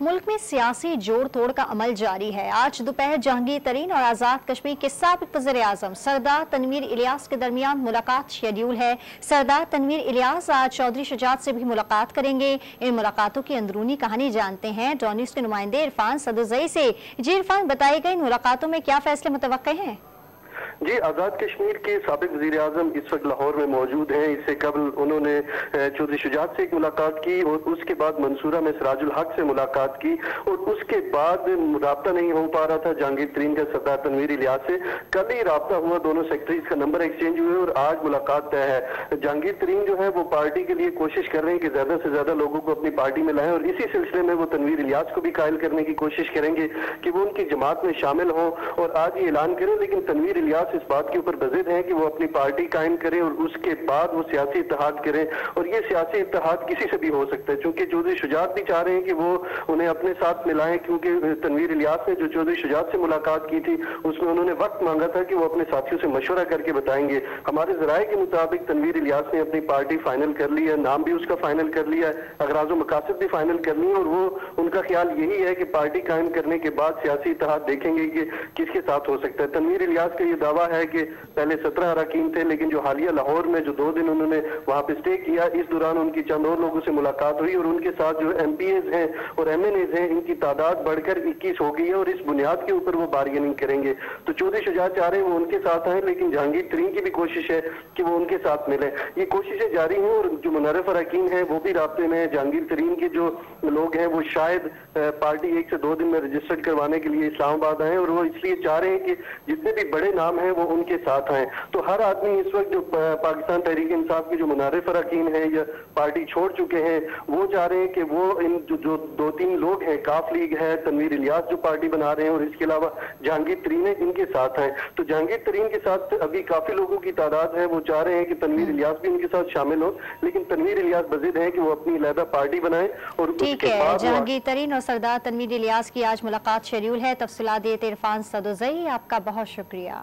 मुल्क में सियासी जोड़ तोड़ का अमल जारी है। आज दोपहर जहांगीर तरीन और आजाद कश्मीर के साबिक वज़ीर-ए-आज़म सरदार तनवीर इलियास के दरमियान मुलाकात शेड्यूल है। सरदार तनवीर इलियास आज चौधरी शुजात से भी मुलाकात करेंगे। इन मुलाकातों की अंदरूनी कहानी जानते हैं डॉन न्यूज़ के नुमाइंदे इरफान सदुज़ई से। जी इरफान, बताइएगा इन मुलाकातों में क्या फैसले मुतवक्के हैं? जी, आजाद कश्मीर के साबिक वज़ीर-ए-आज़म इस वक्त लाहौर में मौजूद हैं। इससे कबल उन्होंने चौधरी शुजात से एक मुलाकात की और उसके बाद मंसूरा में सिराजुल हक से मुलाकात की और उसके बाद राब्ता नहीं हो पा रहा था जहांगीर तरीन का सरदार तनवीर इलियास से। कल ही राब्ता हुआ, दोनों सेक्रेटरीज का नंबर एक्सचेंज हुए और आज मुलाकात तय है। जहांगीर तरीन जो है वो पार्टी के लिए कोशिश कर रहे हैं कि ज्यादा से ज्यादा लोगों को अपनी पार्टी में लाएं और इसी सिलसिले में वो तनवीर इलियास को भी कायल करने की कोशिश करेंगे कि वो उनकी जमात में शामिल हों और आज ये ऐलान करें। लेकिन तनवीर इलियास इस बात के ऊपर बज़िद हैं कि वो अपनी पार्टी कायम करें और उसके बाद वो सियासी इत्तेहाद करें और ये सियासी इत्तेहाद किसी से भी हो सकता है, क्योंकि चौधरी शुजात भी चाह रहे हैं कि वो उन्हें अपने साथ मिलाएं, क्योंकि तनवीर इलियास ने जो चौधरी शुजात से मुलाकात की थी उसमें उन्होंने वक्त मांगा था कि वो अपने साथियों से मशवरा करके बताएंगे। हमारे ज़राए के मुताबिक तनवीर इलियास ने अपनी पार्टी फाइनल कर ली है, नाम भी उसका फाइनल कर लिया है, अगराज़ व मकासद भी फाइनल कर ली और वो उनका ख्याल यही है कि पार्टी कायम करने के बाद सियासी इत्तेहाद देखेंगे कि किसके साथ हो सकता है। तनवीर इलियास का ये दावा है कि पहले 17 अरकान थे, लेकिन जो हालिया लाहौर में जो 2 दिन उन्होंने वहां पे स्टे किया, इस दौरान उनकी चंद और लोगों से मुलाकात हुई और उनके साथ जो एमपीएज हैं और एमएनएज हैं इनकी तादाद बढ़कर 21 हो गई है और इस बुनियाद के ऊपर वो बार्गेनिंग करेंगे। तो चौधरी शुजात चाह रहे हैं वो उनके साथ आए, लेकिन जहांगीर तरीन की भी कोशिश है कि वो उनके साथ मिले। ये कोशिशें जारी हैं और जो मुनर्रफ अरकान हैं वो भी राब्ते में है। जहांगीर तरीन के जो लोग हैं वो शायद पार्टी 1 से 2 दिन में रजिस्टर्ड करवाने के लिए इस्लामाबाद आए और वो इसलिए चाह रहे हैं कि जितने भी बड़े नाम हैं वो उनके साथ आए। तो हर आदमी इस वक्त जो पाकिस्तान तहरीक इंसाफ के जो मुनारिफ अरकान हैं या पार्टी छोड़ चुके हैं वो चाह रहे हैं कि वो इन जो 2-3 लोग हैं, काफ लीग है, तनवीर इलियास जो पार्टी बना रहे हैं और इसके अलावा जहांगीर तरीन है, इनके साथ हैं। तो जहांगीर तरीन के साथ अभी काफी लोगों की तादाद है, वो चाह रहे हैं कि तनवीर इलियास भी उनके साथ शामिल हो, लेकिन तनवीर इलियास बज़िद है कि वो अपनी अलहदा पार्टी बनाए। और ठीक है, जहांगीर तरीन और सरदार तनवीर इलियास की आज मुलाकात शेड्यूल है। तफसीलात देते इरफान सदुज़ई, आपका बहुत शुक्रिया।